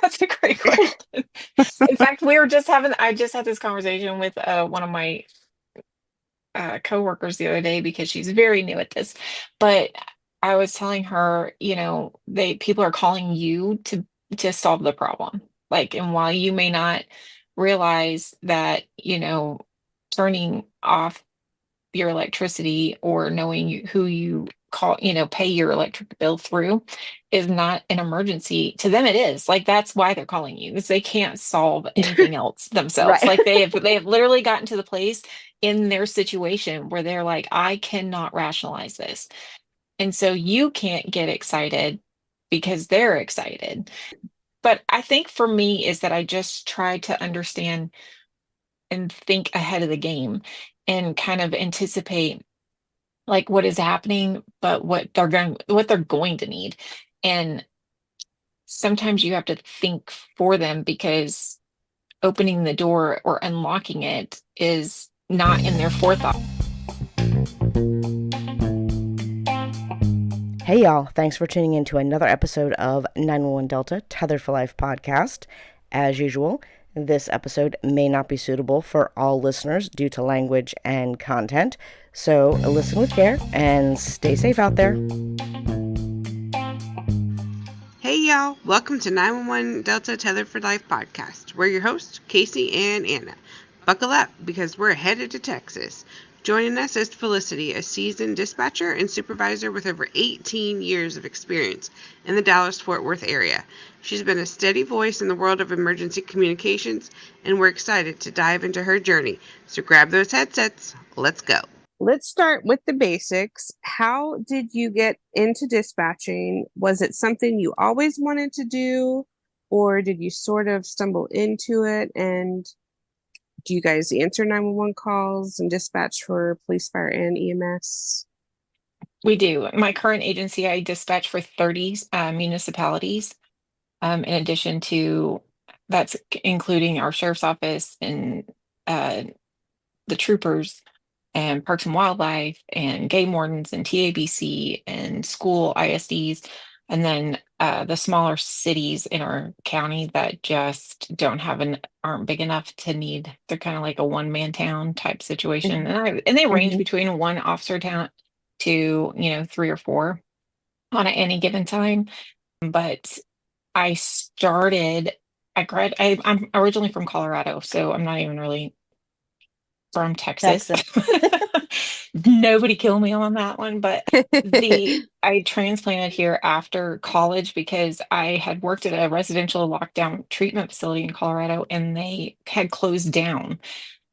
That's a great question. In fact, I just had this conversation with one of my coworkers the other day because she's very new at this. But I was telling her, people are calling you to solve the problem. Like, and while you may not realize that, turning off your electricity or knowing who you call, pay your electric bill through is not an emergency. To them, it is. Like that's why they're calling you, because they can't solve anything else themselves. Right. Like they have literally gotten to the place in their situation where they're like, I cannot rationalize this. And so you can't get excited because they're excited. But I think for me is that I just try to understand and think ahead of the game and kind of anticipate like what is happening, but what they're going to need. And sometimes you have to think for them because opening the door or unlocking it is not in their forethought. Hey, y'all. Thanks for tuning in to another episode of 911 Delta Tethered for Life podcast. As usual, this episode may not be suitable for all listeners due to language and content. So listen with care and stay safe out there. Hey y'all, welcome to 911 Delta Tethered for Life podcast. We're your hosts, Casey and Anna. Buckle up because we're headed to Texas. Joining us is Felicity, a seasoned dispatcher and supervisor with over 18 years of experience in the Dallas-Fort Worth area. She's been a steady voice in the world of emergency communications, and we're excited to dive into her journey. So grab those headsets, let's go. Let's start with the basics. How did you get into dispatching? Was it something you always wanted to do, or did you sort of stumble into it? And do you guys answer 911 calls and dispatch for police, fire, and EMS? We do. My current agency, I dispatch for 30 municipalities, in addition to that's including our sheriff's office and uh, the troopers and Parks and Wildlife and game wardens and TABC and school ISDs, and then the smaller cities in our county that just aren't big enough to need. They're kind of like a one-man town type situation, and they range Mm-hmm. between one officer town to three or four on any given time. But I started. I'm originally from Colorado, so I'm not even really from Texas. Texas. Nobody kill me on that one, but the I transplanted here after college because I had worked at a residential lockdown treatment facility in Colorado and they had closed down.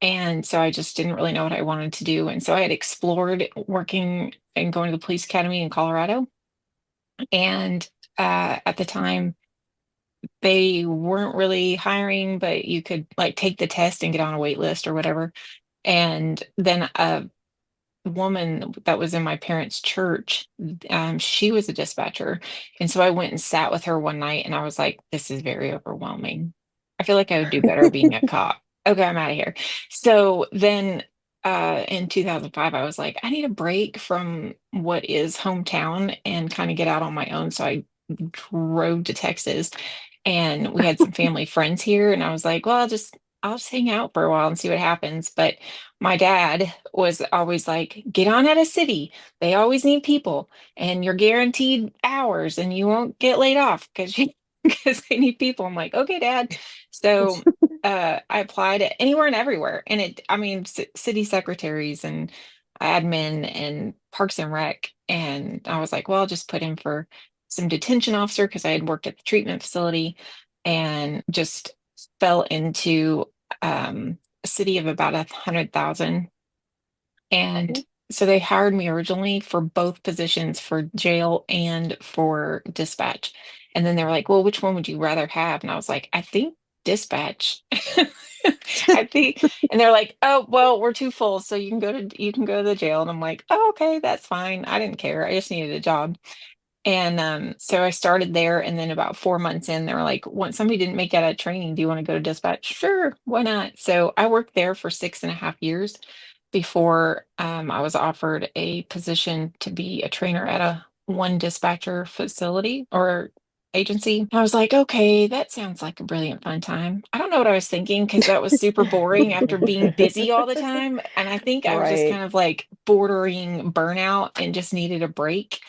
And so I just didn't really know what I wanted to do. And so I had explored working and going to the police academy in Colorado. And at the time, they weren't really hiring, but you could like take the test and get on a wait list or whatever. And then a woman that was in my parents' church, she was a dispatcher. And so I went and sat with her one night and I was like, this is very overwhelming. I feel like I would do better being a cop. Okay, I'm out of here. So then in 2005, I was like, I need a break from what is hometown and kind of get out on my own. So I drove to Texas and we had some family friends here. And I was like, well, I'll just hang out for a while and see what happens. But my dad was always like, get on at a city. They always need people and you're guaranteed hours and you won't get laid off because because they need people. I'm like, okay, dad. So I applied at anywhere and everywhere. And I mean, city secretaries and admin and parks and rec. And I was like, well, I'll just put in for some detention officer because I had worked at the treatment facility and just fell into a city of about 100,000. And so they hired me originally for both positions for jail and for dispatch. And then they were like, well, which one would you rather have? And I was like, I think dispatch. I think, and they're like, oh, well, we're too full. So you can go to the jail. And I'm like, oh, okay, that's fine. I didn't care. I just needed a job. And so I started there, and then about 4 months in, they were like, once somebody didn't make it out of training, do you want to go to dispatch? Sure, why not? So I worked there for 6.5 years before I was offered a position to be a trainer at a one dispatcher facility or agency. I was like, okay, that sounds like a brilliant fun time. I don't know what I was thinking because that was super boring after being busy all the time. And I think I was just Right. kind of like bordering burnout and just needed a break.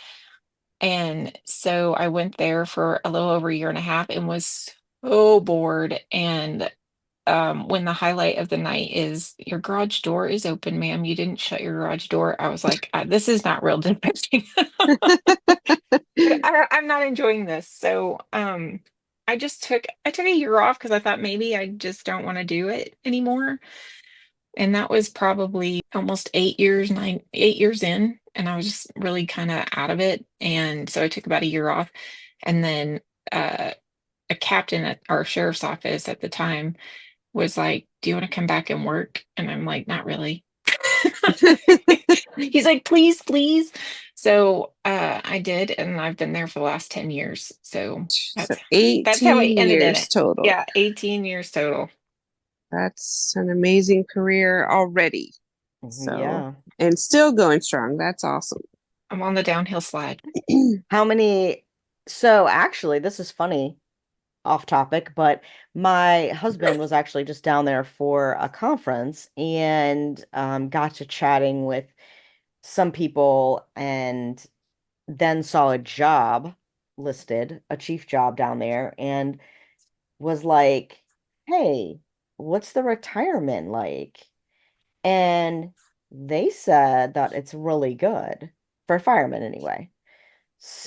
And so I went there for a little over a year and a half and was so bored. And when the highlight of the night is your garage door is open, ma'am, you didn't shut your garage door. I was like, this is not real dispatching. I'm not enjoying this. So I took a year off because I thought maybe I just don't want to do it anymore. And that was probably almost 8 years, 8 years in, and I was just really kind of out of it. And so I took about a year off. And then a captain at our sheriff's office at the time was like, "Do you want to come back and work?" And I'm like, "Not really." He's like, "Please, please." So I did, and I've been there for the last 10 years. So So that's how I 18 ended in years it. total. Yeah, 18 years total. That's an amazing career already. So, Yeah. and still going strong. That's awesome. I'm on the downhill slide. How many? So actually, this is funny, off topic, but my husband was actually just down there for a conference and got to chatting with some people and then saw a job listed, a chief job down there, and was like, "Hey, what's the retirement like?" And they said that it's really good for firemen anyway.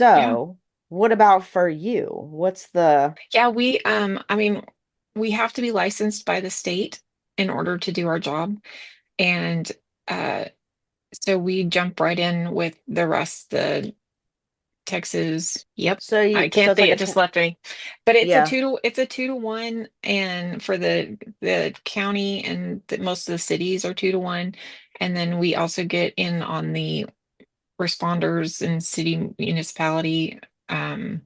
Yeah. So, what about for you? What's the Yeah, I mean, we have to be licensed by the state in order to do our job. And uh so we jump right in with the rest, the Texas. Yep. so you I so can't it's like think, a it just left me. But yeah. it's a 2 to 1, and for the county and most of the cities are 2 to 1. And then we also get in on the responders and city municipality um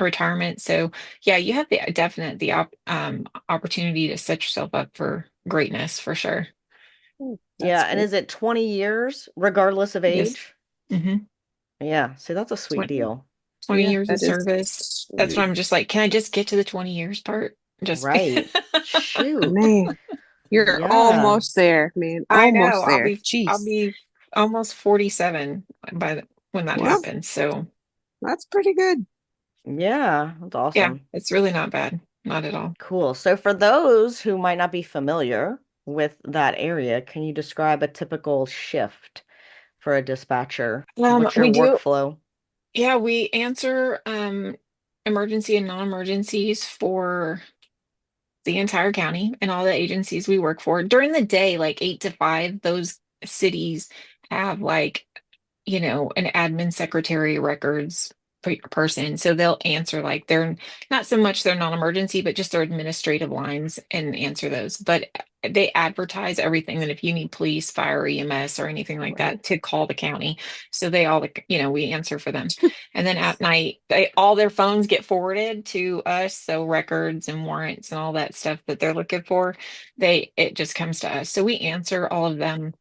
retirement. So yeah, you have the opportunity to set yourself up for greatness for sure. Yeah, That's and good. is it 20 years regardless of Yes. age? Hmm. Yeah, see that's a sweet 20, deal. 20 Yeah, years of that is service. That's what sweet. I'm just like, can I just get to the 20 years part? Just Right. Shoot. Man, you're Yeah. almost there, man. I know Almost there. I'll Jeez. be almost 47 when that Well, happens. So that's pretty good. Yeah, that's yeah, awesome. it's really not bad. Not at all. Cool. So for those who might not be familiar with that area, can you describe a typical shift for a dispatcher? What's your We do, workflow? yeah, we answer emergency and non-emergencies for the entire county and all the agencies we work for. During the day, like 8 to 5, those cities have like, an admin secretary records person. So they'll answer like they're not so much their non-emergency, but just their administrative lines and answer those. But they advertise everything that if you need police, fire, EMS, or anything like Right. that to call the county. So they all, we answer for them. And then at night, all their phones get forwarded to us. So records and warrants and all that stuff that they're looking for, it just comes to us. So we answer all of them.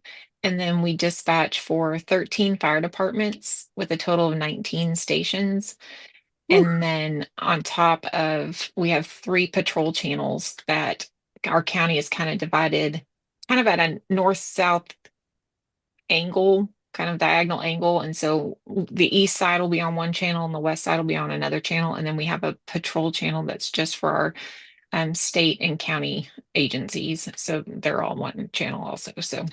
And then we dispatch for 13 fire departments with a total of 19 stations. Whew. And then on top of, we have 3 patrol channels that our county is kind of divided, kind of at a north-south angle, kind of diagonal angle. And so the east side will be on one channel and the west side will be on another channel. And then we have a patrol channel that's just for our state and county agencies. So they're all one channel also. So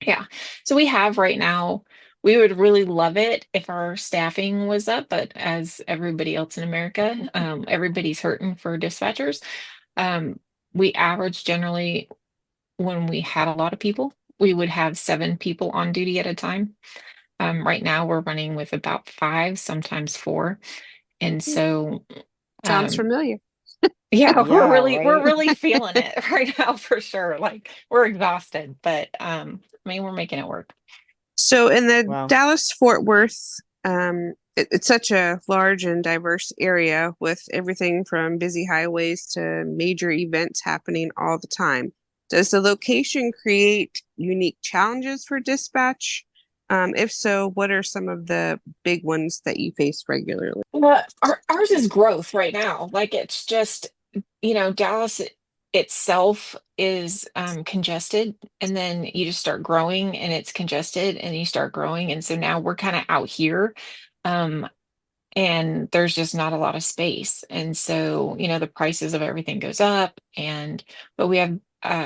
yeah. So we have right now, we would really love it if our staffing was up, but as everybody else in America, everybody's hurting for dispatchers. Um, we average generally when we had a lot of people, we would have 7 people on duty at a time. Right now we're running with about 5, sometimes 4. And so Sounds um familiar. yeah, Yeah, we're right. really feeling it right now for sure. Like we're exhausted, but I mean we're making it work. So in the Wow. Dallas-Fort Worth, it's such a large and diverse area with everything from busy highways to major events happening all the time. Does the location create unique challenges for dispatch? If so, what are some of the big ones that you face regularly? Ours is growth right now. Like it's just, Dallas itself is congested, and then you just start growing and it's congested and you start growing. And so now we're kind of out here. Um, and there's just not a lot of space. And so, the prices of everything goes up, but we have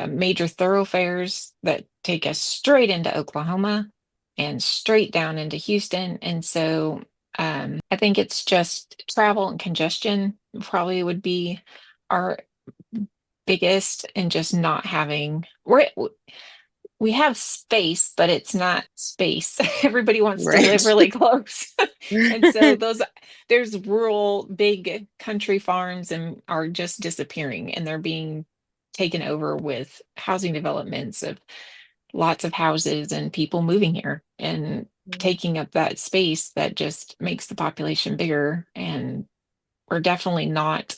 major thoroughfares that take us straight into Oklahoma and straight down into Houston. And so I think it's just travel and congestion probably would be our biggest, and just not having we have space, but it's not space. Everybody wants to live Right. really close. And so there's rural, big country farms and are just disappearing, and they're being taken over with housing developments of lots of houses and people moving here and taking up that space that just makes the population bigger. And we're definitely not,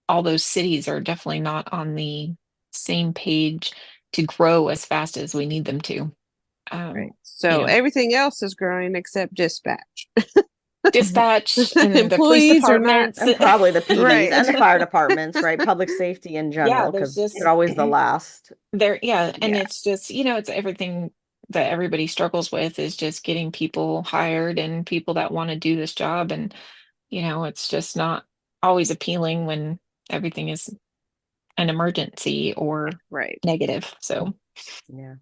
all those cities are definitely not on the same page to grow as fast as we need them to. Right. Um, you So know, everything else is growing except dispatch. Dispatch and the police Employees are not departments. And probably the PDs right. and the fire departments, right? Public safety in Yeah, general, there's because they're just always the last. there, yeah, and Yeah. it's just, it's everything that everybody struggles with is just getting people hired and people that want to do this job. And, it's just not always appealing when everything is an emergency or Right. negative. So, Yeah.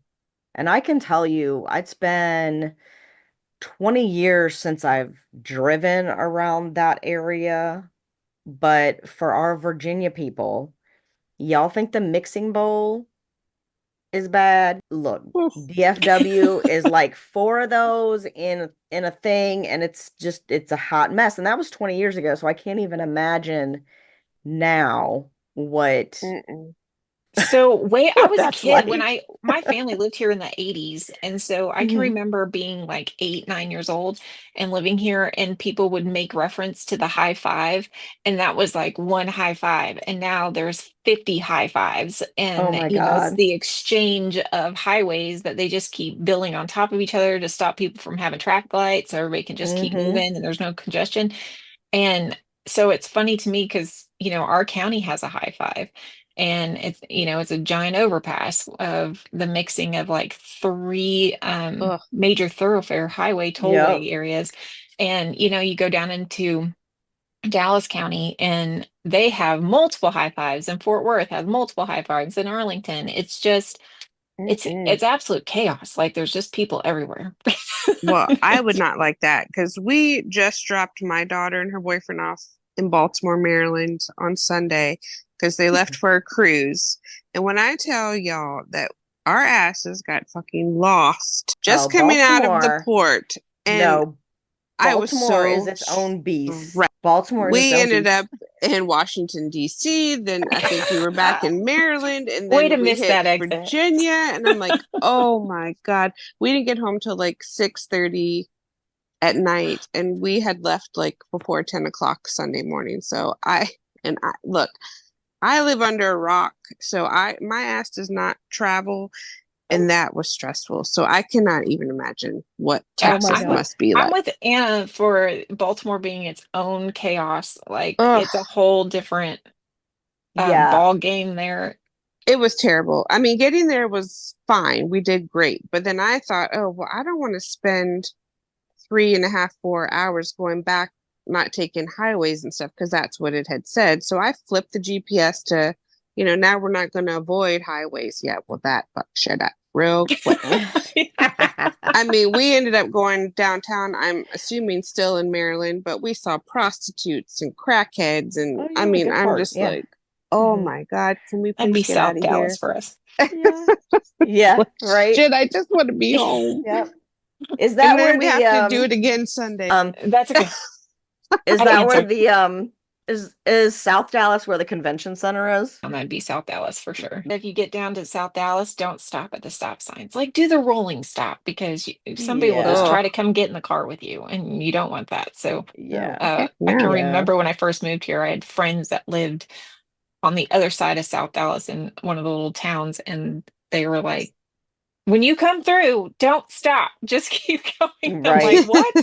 And I can tell you, it's been 20 years since I've driven around that area. But for our Virginia people, y'all think the mixing bowl is bad? Look, Oof. DFW is like four of those in a thing, and it's a hot mess. And that was 20 years ago, so I can't even imagine now what Mm-mm. So way I what was a that's kid when like. my family lived here in the 80s. And so I can Mhm. remember being like 8, 9 years old and living here, and people would make reference to the high five, and that was like one high five. And now there's 50 high fives. Oh And my it's God. the exchange of highways that they just keep building on top of each other to stop people from having traffic lights so everybody can just keep Hmm. moving and there's no congestion. And so it's funny to me because, our county has a high five, and it's a giant overpass of the mixing of like three Ugh. major thoroughfare highway Yep. tollway areas. And, you go down into Dallas County and they have multiple high fives, and Fort Worth has multiple high fives, and Arlington. It's just, it's Mm-mm. it's absolute chaos. Like there's just people everywhere. Well, I would not like that because we just dropped my daughter and her boyfriend off in Baltimore, Maryland on Sunday because they left for a cruise. And when I tell y'all that our asses got fucking lost Oh, just coming out of the Baltimore. port, and No, I was Baltimore is so its own beast. stressed. Baltimore is its We own ended beast. up in Washington, D.C. Then I think we were back in Maryland, and Way then to we miss hit that exit. Virginia. And I'm like, oh my God. We didn't get home till like 6:30 at night, and we had left like before 10 o'clock Sunday morning. So I look, I live under a rock, so my ass does not travel, and that was stressful. So I cannot even imagine what Oh my Texas I'm with God. must be I'm like. with Anna for Baltimore being its own chaos. Like Ugh, it's a whole different Yeah. ball game there. it was terrible. I mean, getting there was fine. We did great. But then I thought, oh, well, I don't want to spend 3.5, 4 hours going back, not taking highways and stuff, because that's what it had said. So I flipped the GPS to, now we're not going to avoid highways yet. Well, that fuck shit up real quick. I mean, we ended up going downtown, I'm assuming still in Maryland, but we saw prostitutes and crackheads. And Oh I yeah, mean, good I'm part. just Yeah. like, oh Hmm. my God, can we That'd please be get out South of Dallas here? for us. Yeah. Yeah, right. Shit, I just want to be home. Yep. Is And that then where we the have to do it again Sunday. That's okay. is I'd that where answer. the is South Dallas where the convention center is? That'd be South Dallas for sure. If you get down to South Dallas, don't stop at the stop signs. Like do the rolling stop, because somebody will just Yeah. try Ugh. to come get in the car with you, and you don't want that. So Oh, Yeah. heck I can no. Yeah. remember when I first moved here, I had friends that lived on the other side of South Dallas in one of the little towns, and they were like, when you come through, don't stop. Just keep going. I'm like, Right. what?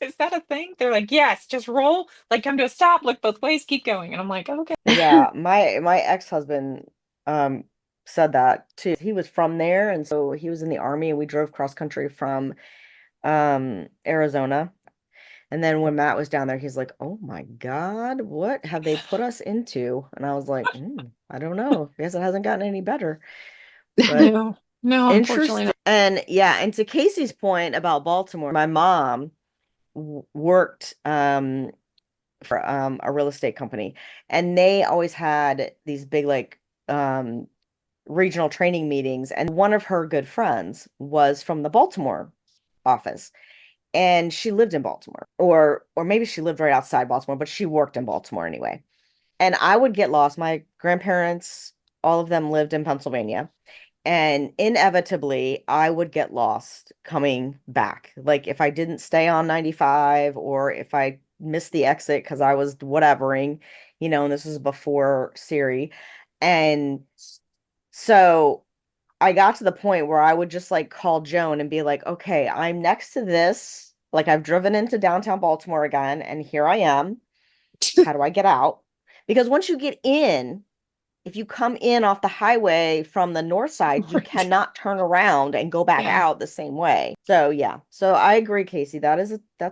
Is that a thing? They're like, yes, just roll, like come to a stop, look both ways, keep going. And I'm like, okay. Yeah, my ex-husband um said that too. He was from there, and so he was in the army, and we drove cross country from Arizona. And then when Matt was down there, he's like, "Oh my God, what have they put us into?" And I was like, I don't know. I guess it hasn't gotten any better." But No, no, unfortunately interesting. not. And yeah, and to Casey's point about Baltimore, my mom worked for a real estate company, and they always had these big like regional training meetings, and one of her good friends was from the Baltimore office, and she lived in Baltimore, or maybe she lived right outside Baltimore, but she worked in Baltimore anyway. And I would get lost. My grandparents, all of them lived in Pennsylvania, and inevitably I would get lost coming back. Like if I didn't stay on 95, or if I missed the exit because I was whatevering, and this was before Siri. And so I got to the point where I would just like call Joan and be like, okay, I'm next to this. Like I've driven into downtown Baltimore again, and here I am. How do I get out? Because once you get in, if you come in off the highway from the north side, you Right. cannot turn around and go back Yeah. out the same way. So yeah. So I agree, Casey. That's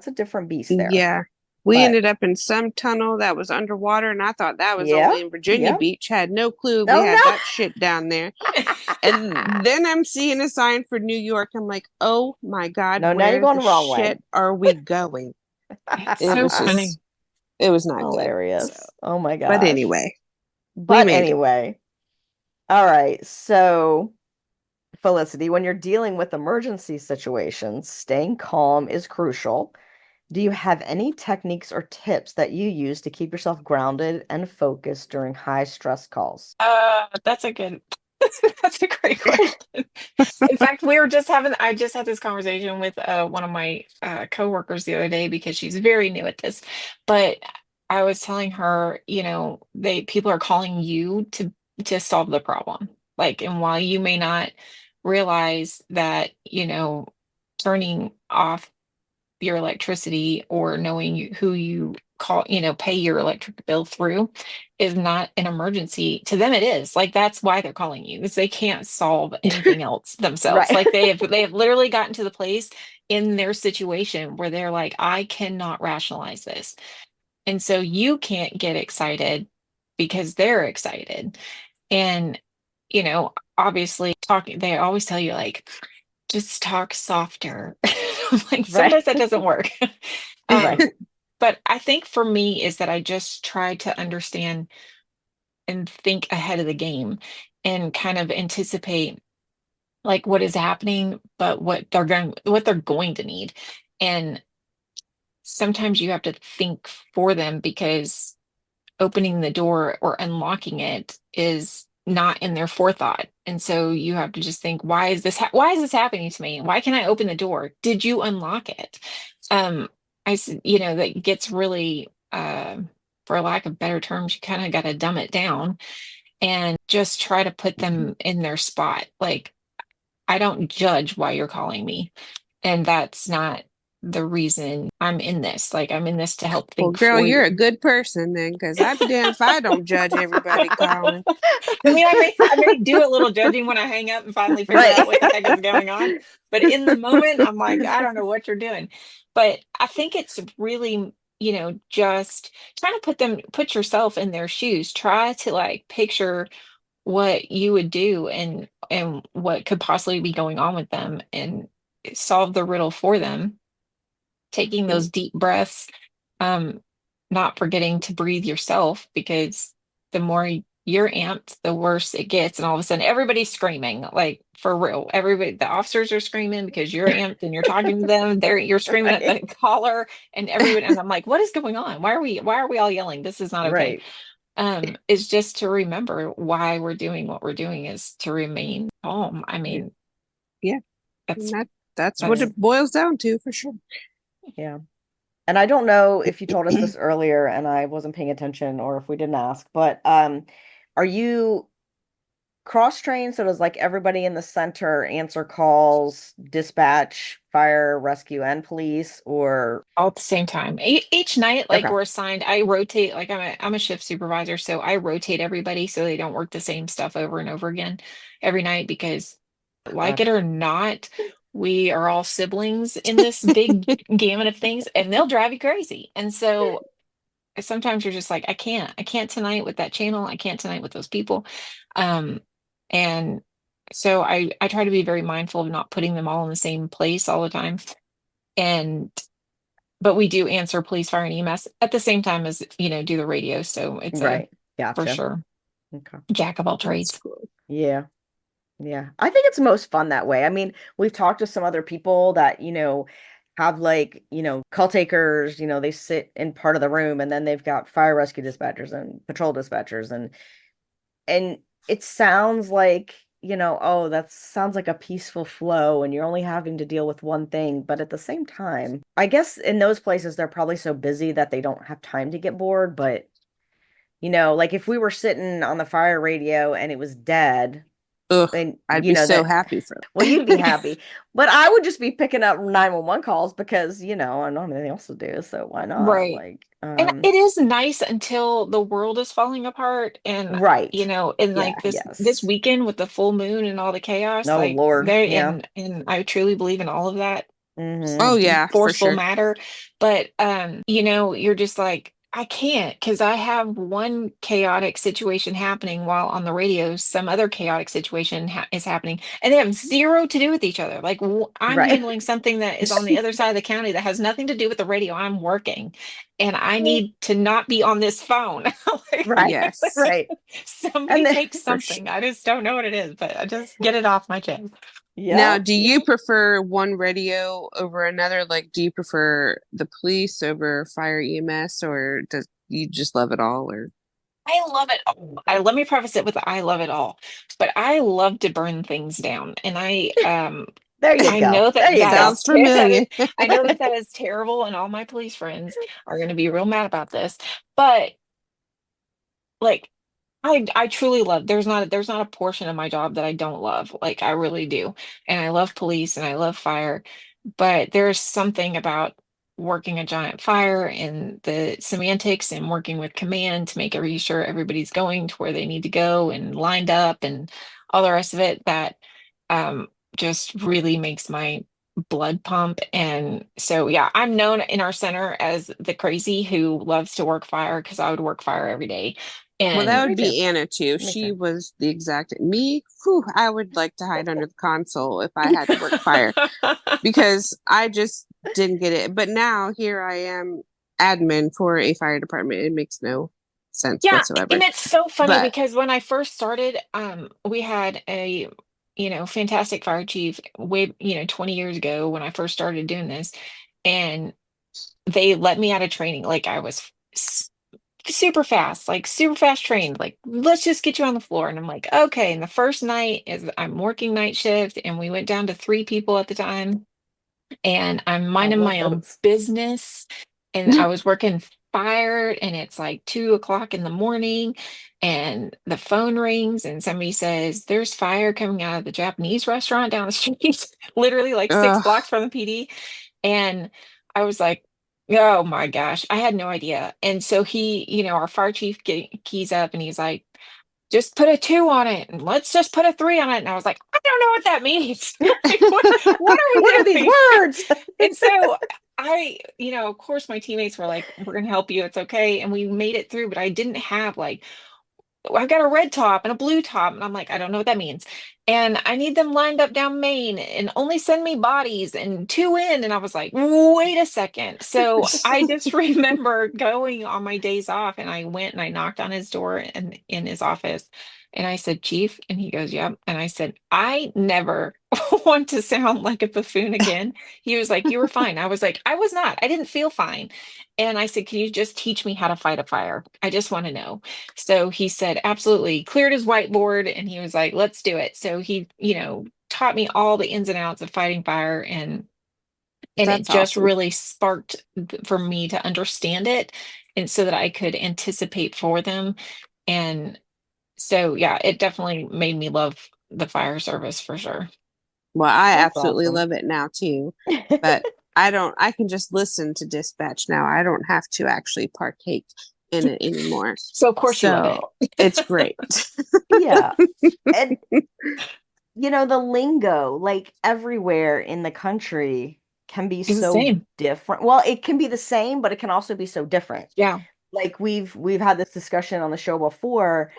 a different beast there. Yeah. We But ended up in some tunnel that was underwater, and I thought that was yeah, only in Virginia yeah. Beach. Had no clue we Oh had that no. shit down there. And then I'm seeing a sign for New York. I'm like, oh my God, No, now you're where going the the wrong way. shit are we going? It's It so was funny. just, it was not good. So, Hilarious. Oh my but gosh. anyway, we But made it. anyway. All right. So Felicity, when you're dealing with emergency situations, staying calm is crucial. Do you have any techniques or tips that you use to keep yourself grounded and focused during high stress calls? That's a good, that's a great question. In fact, I just had this conversation with one of my coworkers the other day because she's very new at this. But I was telling her, people are calling you to solve the problem. Like, and while you may not realize that, turning off your electricity or knowing who you call, pay your electric bill through is not an emergency. To them, it is. Like that's why they're calling you, because they can't solve anything else themselves. Right. Like they have literally gotten to the place in their situation where they're like, I cannot rationalize this. And so you can't get excited because they're excited. And, obviously talking, they always tell you like, just talk softer. Like Right. sometimes that doesn't work. Um, Right. but I think for me is that I just try to understand and think ahead of the game and kind of anticipate like what is happening, but what they're going to need. And sometimes you have to think for them because opening the door or unlocking it is not in their forethought. And so you have to just think, why is this happening to me? Why can't I open the door? Did you unlock it? Um, that gets really, for lack of better terms, you kind of got to dumb it down and just try to put them in their spot. Like, I don't judge why you're calling me. And that's not the reason I'm in this. Like, I'm in this to help Well, think girl, for you're you. a good person then, because I'd be damned if I don't judge everybody calling. I mean, I may do a little judging when I hang up and finally figure Right. out what the heck is going on. But in the moment, I'm like, I don't know what you're doing. But I think it's really, just trying to put yourself in their shoes. Try to like picture what you would do and what could possibly be going on with them and solve the riddle for them, taking those deep breaths, um, not forgetting to breathe yourself because the more you're amped, the worse it gets. And all of a sudden, everybody's screaming, like for real. Everybody, the officers are screaming because you're amped and you're talking to them. You're screaming at the Right. caller and everybody. And I'm like, what is going on? Why are we all yelling? This is not okay. Right. Is just to remember why we're doing what we're doing is to remain calm. I mean, Yeah, and that's that's what that's Right. it boils down to for sure. Yeah. And I don't know if you told us this earlier and I wasn't paying attention, or if we didn't ask, but are you cross trained? So does like everybody in the center answer calls, dispatch, fire, rescue, and police, or all at the same time. Each night, like okay, we're assigned, I rotate, like I'm a shift supervisor, so I rotate everybody so they don't work the same stuff over and over again every night because like it gosh, or not, we are all siblings in this big gamut of things and they'll drive you crazy. And so sometimes you're just like, I can't tonight with that channel. I can't tonight with those people. Um, and so I try to be very mindful of not putting them all in the same place all the time. And but we do answer police, fire, and EMS at the same time as, do the radio. So it's a right, for gotcha. sure Okay, jack of all That's trades. cool. yeah. Yeah, I think it's most fun that way. I mean, we've talked to some other people that, have like, call takers, they sit in part of the room and then they've got fire rescue dispatchers and patrol dispatchers and it sounds like, oh, that sounds like a peaceful flow and you're only having to deal with one thing, but at the same time, I guess in those places they're probably so busy that they don't have time to get bored, but like if we were sitting on the fire radio and it was dead, Ugh, and I'd be so that happy for well, you'd be happy, but I would just be picking up 911 calls because I don't have anything else to do, so why not? Right. Like, And it is nice until the world is falling apart and right. in Yeah, like this yes. weekend with the full moon and all the chaos, Oh like Lord. there Yeah. and I truly believe in all of that Mm-hmm. Oh yeah, for forceful sure. matter. But you're just like, I can't because I have one chaotic situation happening while on the radio, some other chaotic situation is happening, and they have zero to do with each other. Like I'm Right. handling something that is on the other side of the county that has nothing to do with the radio I'm working, and I need to not be on this phone. Right. Yes. Right. And Somebody then take For sure. something. I just don't know what it is, but I just get it off my chest. Now, yeah, do yeah. you prefer one radio over another? Like, do you prefer the police over fire EMS, or does you just love it all? Or I love it all. Let me preface it with I love it all, but I love to burn things down, and There you I go. know There that you that is go. sounds familiar. I know that that is terrible, and all my police friends are going to be real mad about this, but like I truly love there's not a portion of my job that I don't love. Like I really do. And I love police and I love fire, but there's something about working a giant fire and the semantics and working with command to make sure everybody's going to where they need to go and lined up and all the rest of it that um just really makes my blood pump. And so yeah, I'm known in our center as the crazy who loves to work fire because I would work fire every day. Well, that And Me would too. be Anna too. Me She too. was the exact me. Whew, I would like to hide under the console if I had to work fire because I just didn't get it. But now here I am, admin for a fire department. It makes no sense yeah, whatsoever. and it's so funny But because when I first started, we had a, fantastic fire chief way, 20 years ago when I first started doing this, and they let me out of training. Like I was super fast, like super fast trained. Like, let's just get you on the floor. And I'm like, okay. And the first night is I'm working night shift, and we went down to three people at the time and I'm I minding love my own those. business. And I was working fire, and it's like 2 o'clock in the morning, and the phone rings, and somebody says, "There's fire coming out of the Japanese restaurant down the street," literally like six ugh, blocks from the PD. And I was like, oh my gosh, I had no idea. And so our fire chief keys up, and he's like, just put a two on it and let's just put a three on it. And I was like, I don't know what that means. Like, what are What are we these doing? words? And so of course my teammates were like, we're gonna help you, it's okay. And we made it through, but I didn't have like I've got a red top and a blue top. And I'm like, I don't know what that means. And I need them lined up down Main and only send me bodies and two in. And I was like, wait a second. So I just remember going on my days off, and I went and I knocked on his door and in his office. And I said, Chief, and he goes, yep. And I said, I never want to sound like a buffoon again. He was like, you were fine. I was like, I was not. I didn't feel fine. And I said, can you just teach me how to fight a fire? I just want to know. So he said, absolutely, cleared his whiteboard, and he was like, let's do it. So he, taught me all the ins and outs of fighting fire, and it that's just awesome. really sparked for me to understand it, and so that I could anticipate for them. And So yeah, it definitely made me love the fire service for sure. Well, I That's absolutely awesome. love it now too, but I can just listen to dispatch now. I don't have to actually partake in it anymore. So of course you love it. So it's great. Yeah. And the lingo, like everywhere in the country, can be It's the so same. different. Well, it can be the same, but it can also be so different. Yeah. Like we've had this discussion on the show before,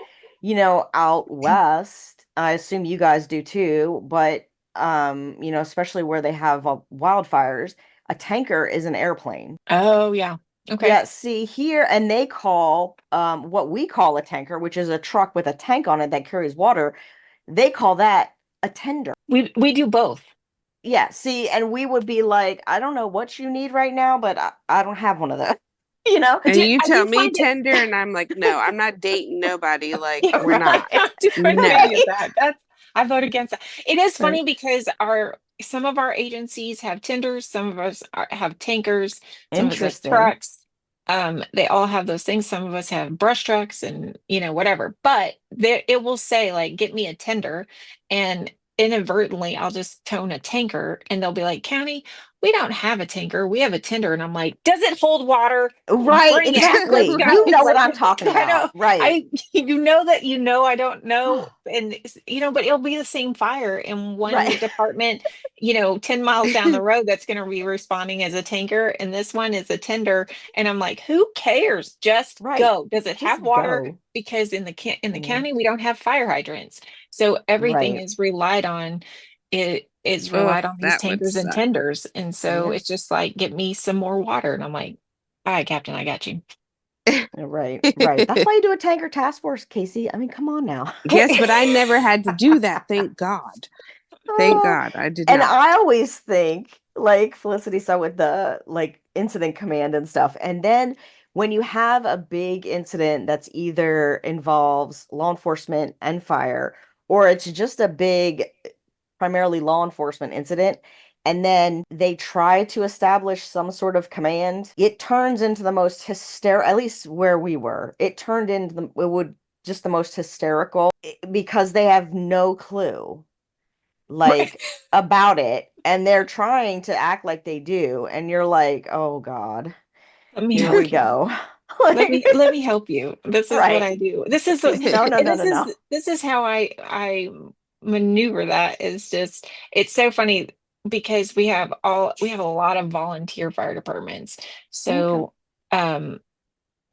out west, I assume you guys do too, but especially where they have wildfires, a tanker is an airplane. Oh yeah. Okay. Yeah, see here, and they call what we call a tanker, which is a truck with a tank on it that carries water, they call that a tender. We do both. Yeah, see, and we would be like, I don't know what you need right now, but I don't have one of those. You know? And you I tell do me find it tender, and I'm like, no, I'm not dating nobody. Like, we're right. not. I do agree No. with Right. that. That's I vote against that. It is Right. funny because our some of our agencies have tenders, some of us have tankers, some of us have Interesting. trucks. They all have those things. Some of us have brush trucks and whatever. But there it will say like, get me a tender, and inadvertently I'll just tone a tanker, and they'll be like, County, we don't have a tanker. We have a tender, and I'm like, does it hold water? Right, Bring it. Let's exactly. You go. know what Like I'm talking I about. know. Right. I that I don't know, and but it'll be the same fire in one Right. department, 10 miles down the road that's going to be responding as a tanker, and this one is a tender, and I'm like, who cares? Just Right. go. Does it Just have water? go. Because in the Mhm. county we don't have fire hydrants, so everything Right. is relied on. It is Oh, relied on these that would tankers and suck. tenders, and so Yeah. it's just like, get me some more water, and I'm like, all right, Captain, I got you. Right. Right. That's why you do a tanker task force, Casey. I mean, come on now. Guess what? I never had to do that. Thank God. Thank Oh, God I did and not. I always think, like Felicity said with the like incident command and stuff, and then when you have a big incident that's either involves law enforcement and fire, or it's just a big, primarily law enforcement incident, and then they try to establish some sort of command, it turns into the most hysterical, at least where we were, it turned into it would just the most hysterical because they have no clue Right. like about it and they're trying to act like they do and you're like, "Oh God, Let me here we help you. go." Like, Let me help you. This is what right. I do. This is No, no, no, no, no. this is how I maneuver that. Is just, it's so funny because we have a lot of volunteer fire departments. Okay. So um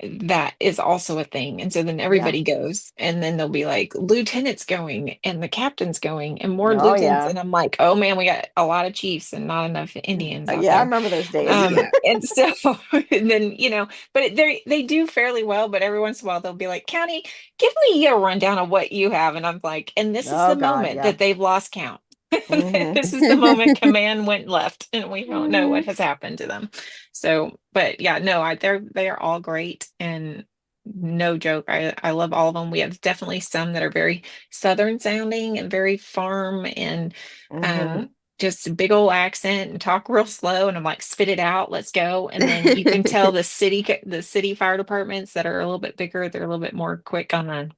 that is also a thing. And so then Yeah. everybody goes, and then they'll be like, lieutenant's going, and the captain's going, and more Oh lieutenants. yeah. And I'm like, oh man, we got a lot of chiefs and not enough Indians out Yeah, I there. remember those days. Yeah. And so, and then, but they do fairly well, but every once in a while they'll be like, County, give me a rundown of what you have. And I'm like, and this is Oh the God, moment yeah. that they've lost count. Hmm. This is the moment command went left and we don't know what has happened to them. So, but yeah, no, they are all great, and no joke. I love all of them. We have definitely some that are very southern sounding and very firm, and Hmm. um just a big old accent and talk real slow, and I'm like, spit it out, let's go. And then you can tell the city fire departments that are a little bit bigger, they're a little bit more quick on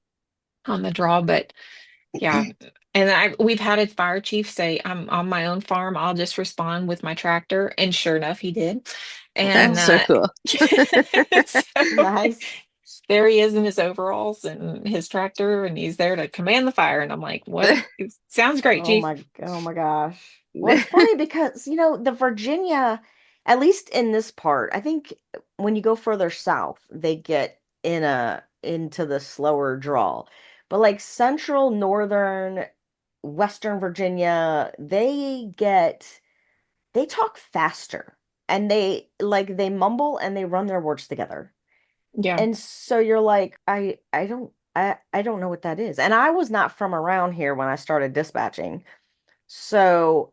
the draw. But yeah. And we've had a fire chief say, I'm on my own farm, I'll just respond with my tractor. And sure enough, he did. And That's so cool. so Nice. there he is in his overalls and his tractor, and he's there to command the fire. And I'm like, what? It sounds great, chief. Oh my gosh. Well, it's funny because, the Virginia, at least in this part, I think when you go further south, they get into the slower draw. But like central, northern, western Virginia, they talk faster and they mumble and they run their words together. Yeah. And so you're like, I don't know what that is. And I was not from around here when I started dispatching. So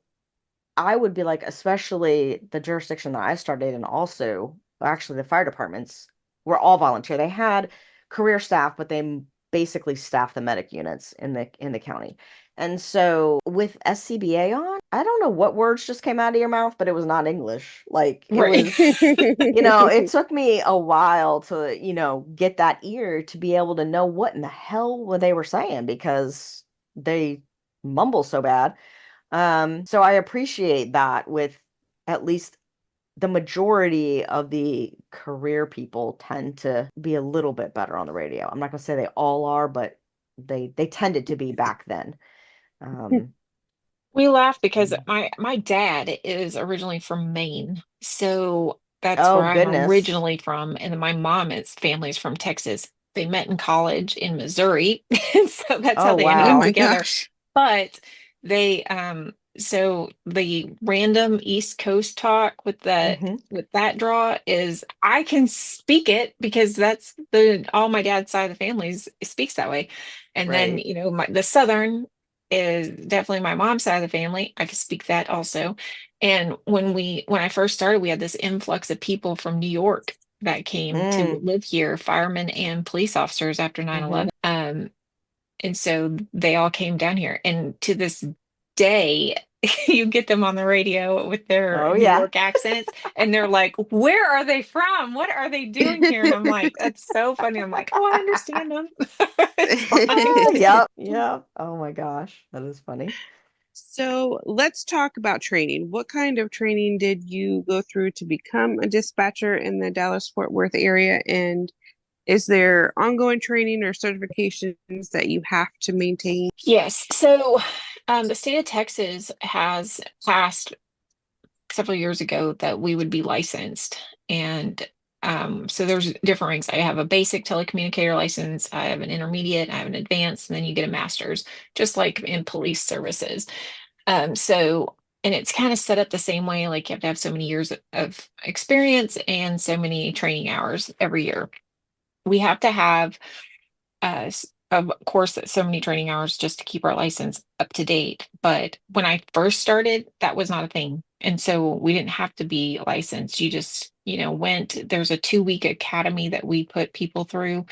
I would be like, especially the jurisdiction that I started in, also, actually, the fire departments were all volunteer. They had career staff, but they basically staffed the medic units in the county. And so with SCBA on, I don't know what words just came out of your mouth, but it was not English. Like it Right. was, it took me a while to, get that ear to be able to know what in the hell were they were saying because they mumble so bad. So I appreciate that with at least the majority of the career people tend to be a little bit better on the radio. I'm not gonna say they all are, but they tended to be back then. Um, We laugh because my dad is originally from Maine. So that's oh where I'm goodness. originally from. And then my mom is family's from Texas. They met in college in Missouri. And so that's how Oh they ended Oh up wow. my together. gosh. But they so the random East Coast talk Hmm. with that draw is I can speak it because that's the all my dad's side of the family speaks that way. And then, Right. the Southern is definitely my mom's side of the family. I could speak that also. And when I first started, we had this influx of people from New York that came to Mm. live here, firemen and police officers after 9/11. Hmm. And so they all came down here. And to this day, you get them on the radio with their Oh New yeah. York accents, and they're like, "Where are they from? What are they doing here?" And I'm like, "That's so funny." I'm like, "Oh, I understand them." It's Ah, fine. yep, yep. Oh my gosh, that is funny. So let's talk about training. What kind of training did you go through to become a dispatcher in the Dallas-Fort Worth area? And is there ongoing training or certifications that you have to maintain? Yes. So the state of Texas has passed several years ago that we would be licensed. And so there's different ranks. I have a basic telecommunicator license, I have an intermediate, I have an advanced, and then you get a master's, just like in police services. And it's kind of set up the same way, like you have to have so many years of experience and so many training hours every year. We have to have of course, so many training hours just to keep our license up to date. But when I first started, that was not a thing. And so we didn't have to be licensed. You just, went, there's a 2-week academy that we put people through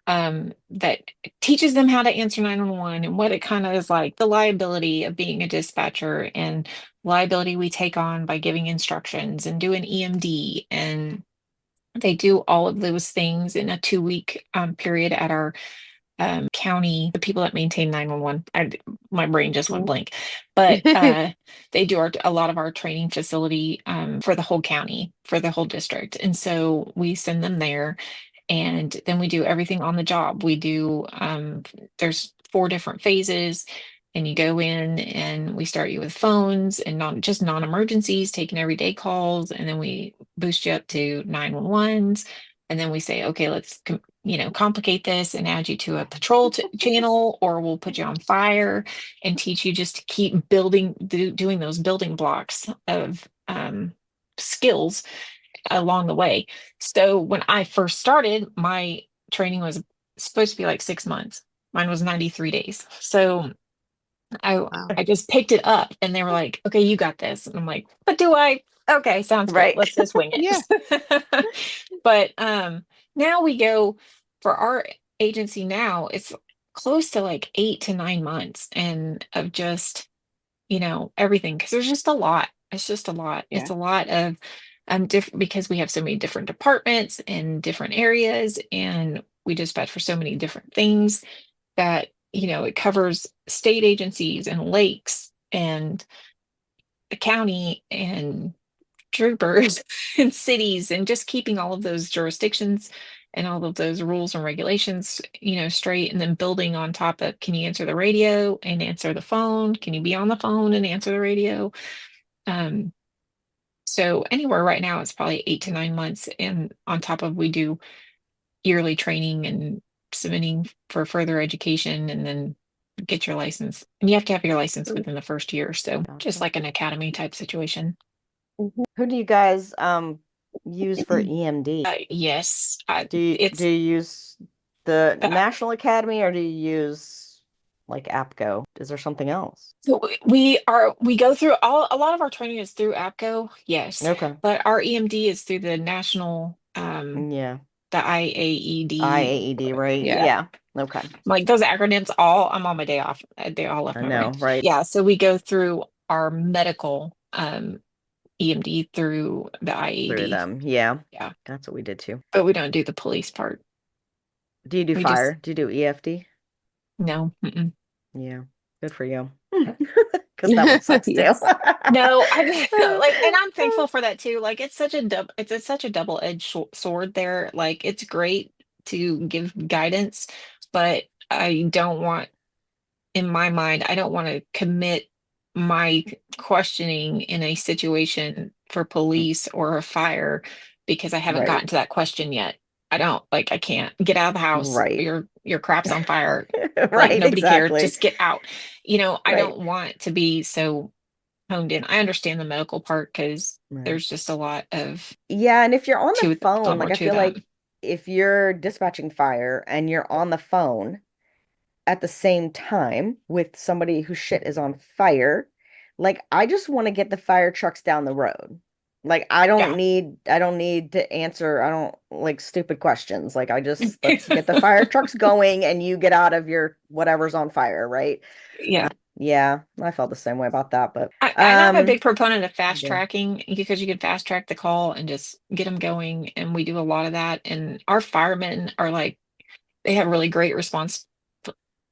that teaches them how to answer 911 and what it kind of is like, the liability of being a dispatcher and liability we take on by giving instructions and doing EMD. And they do all of those things in a 2-week period at our county, the people that maintain 911. My brain just went blank, but they do a lot of our training facility for the whole county, for the whole district. And so we send them there and then we do everything on the job. We do, there's 4 different phases. And you go in and we start you with phones and not just non-emergencies, taking everyday calls. And then we boost you up to 911s. And then we say, okay, let's complicate this and add you to a patrol channel, or we'll put you on fire and teach you just to keep building, doing those building blocks of skills along the way. So when I first started, my training was supposed to be like 6 months. Mine was 93 days. So I Wow. I just picked it up and they were like, okay, you got this. And I'm like, but do I? Okay, sounds good. Right. Let's just wing Yeah. it. But now we go for our agency now, it's close to like 8 to 9 months and of just, everything because there's just a lot. It's just a lot. It's Yeah. a lot of different because we have so many different departments and different areas and we dispatch for so many different things that it covers state agencies and lakes and the county and troopers and cities and just keeping all of those jurisdictions and all of those rules and regulations straight, and then building on top of, can you answer the radio and answer the phone, can you be on the phone and answer the radio? um so anywhere right now it's probably 8 to 9 months, and on top of we do yearly training and submitting for further education and then get your license. And you have to have your license within the first year. So just Gotcha. like an academy type situation. Mhm. Who do you guys use for EMD? Yes, Do it's you use the uh, National Academy or do you use like APCO? Is there something else? so we go through a lot of our training is through APCO, yes, Okay. but our EMD is through the national Yeah. the IAED. IAED, right? Yeah. Yeah. Okay. Like those acronyms, I'm on my day off. They all left I my brain. know, right? Yeah. So we go through our medical EMD through the Through IAD. them. Yeah. Yeah, That's what we did too. but we don't do the police part. Do you do We just fire? Do you do EFD? no. Mm-mm. Yeah. Good for you. Because that one sucks too. Yes. No, I like, and I'm thankful for that too. Like, it's such a such a double-edged sword there. Like, it's great to give guidance, but I don't want, in my mind, I don't want to commit my questioning in a situation for police or a fire because I haven't Right. gotten to that question yet. I don't like, I can't get out of the house. Right. Your crap's on fire. Like, Right, nobody cared. exactly. Just get out. I Right. don't want to be so honed in. I understand the medical part because Right. there's just a lot of Yeah, and if you're on the to a phone, lot like more I to feel that. like if you're dispatching fire and you're on the phone at the same time with somebody whose shit is on fire, like I just want to get the fire trucks down the road. Like Yeah. I don't need to answer, I don't like stupid questions. Like I just let's get the fire trucks going and you get out of your whatever's on fire, right? Yeah. Yeah, I felt the same way about that, but And I'm a big proponent of fast yeah. tracking because you can fast track the call and just get them going. And we do a lot of that. And our firemen are like, they have really great response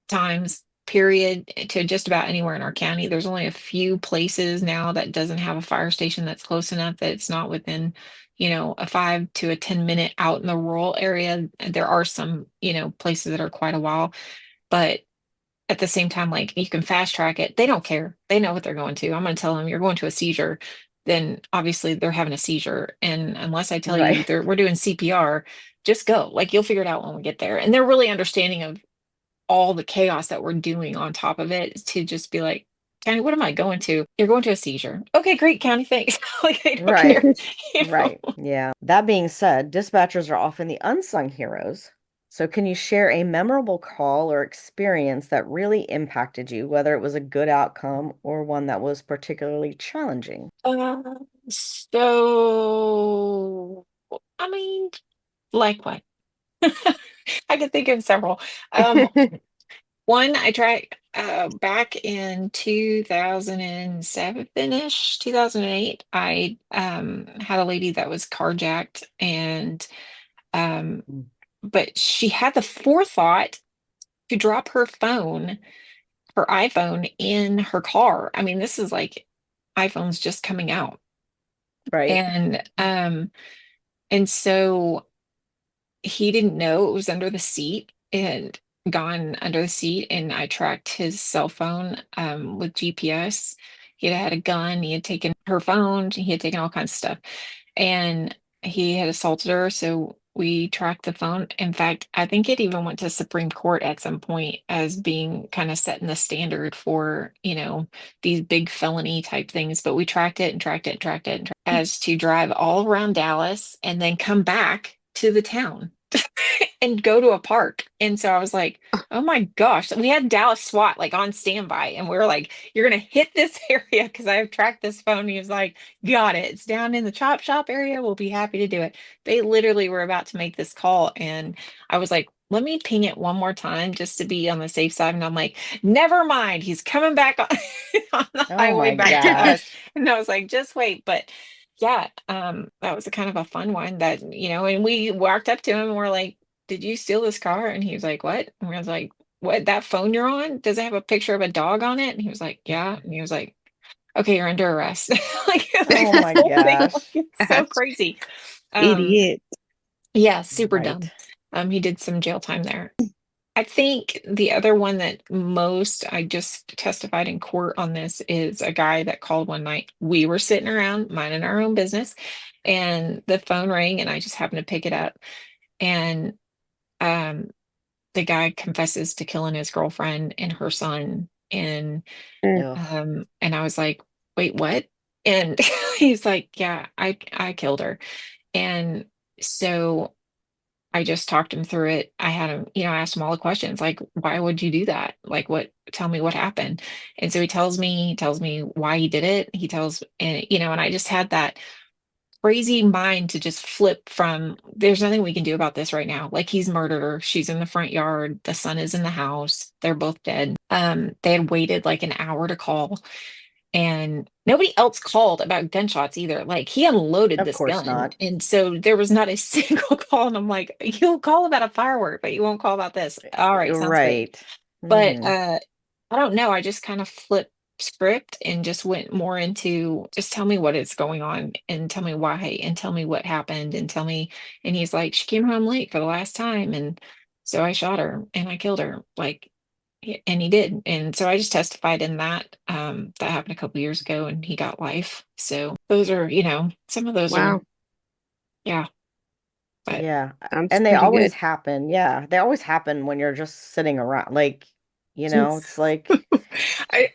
times, period, to just about anywhere in our county. There's only a few places now that doesn't have a fire station that's close enough that it's not within, a 5 to 10 minute out in the rural area. There are some, places that are quite a while, but at the same time, like, you can fast track it. They don't care. They know what they're going to. I'm going to tell them you're going to a seizure. Then obviously they're having a seizure. And unless I tell you Right. we're doing CPR, just go. Like, you'll figure it out when we get there. And they're really understanding of all the chaos that we're doing on top of it to just be like, County, what am I going to? You're going to a seizure. Okay, great, County, thanks. Like, I don't Right. care. You know? Right. Yeah. That being said, dispatchers are often the unsung heroes. So, can you share a memorable call or experience that really impacted you, whether it was a good outcome or one that was particularly challenging? Uh, so, I mean, like what? I could think of several. Um, One I tried back in 2007-ish, 2008. I had a lady that was carjacked, and um Mm. but she had the forethought to drop her iPhone in her car. I mean, this is like iPhone's just coming out. Right. And so he didn't know it was under the seat and gone under the seat, and I tracked his cell phone with GPS. He had a gun, he had taken her phone, he had taken all kinds of stuff, and he had assaulted her. So we tracked the phone. In fact, I think it even went to Supreme Court at some point as being kind of setting the standard for, these big felony type things. But we tracked it and tracked it and tracked it and as to drive all around Dallas and then come back to the town and go to a park. And so I was like, oh my gosh, we had Dallas SWAT like on standby. And we were like, you're going to hit this area because I have tracked this phone. He was like, got it. It's down in the chop shop area. We'll be happy to do it. They literally were about to make this call. And I was like, let me ping it one more time just to be on the safe side. And I'm like, never mind. He's coming back on, on the Oh highway my back to us. gosh. And I was like, just wait. But yeah, that was a kind of a fun one that, and we walked up to him and we're like, did you steal this car? And he was like, what? And I was like, what, that phone you're on? Does it have a picture of a dog on it? And he was like, yeah. And he was like, okay, you're under arrest. Like, Oh this my whole thing, like, gosh. it's so crazy. Um, Idiot. yeah, super dumb. Right. He did some jail time there. I think the other one that most I just testified in court on this is a guy that called one night. We were sitting around minding our own business, and the phone rang, and I just happened to pick it up. And um, the guy confesses to killing his girlfriend and her son. Mm. Ugh. And I was like, wait, what? And he's like, yeah, I killed her. And so I just talked him through it. I had him, I asked him all the questions, like, why would you do that? Like, tell me what happened. And so he tells me why he did it. And I just had that crazy mind to just flip from, there's nothing we can do about this right now. Like, he's murdered her. She's in the front yard. The son is in the house. They're both dead. They had waited like an hour to call. And nobody else called about gunshots either. Like he unloaded Of this course gun. not. And so there was not a single call. And I'm like, you'll call about a firework, but you won't call about this. All right, sounds good. Right. But Hmm. I don't know. I just kind of flipped script and just went more into just tell me what is going on and tell me why and tell me what happened and tell me. And he's like, she came home late for the last time. And so I shot her and I killed her. Like, and he did. And so I just testified in that. That happened a couple years ago and he got life. So those are, some of those are, Wow. yeah, but Yeah. Sounds And they pretty always good. happen. Yeah. They always happen when you're just sitting around. Like, it's like,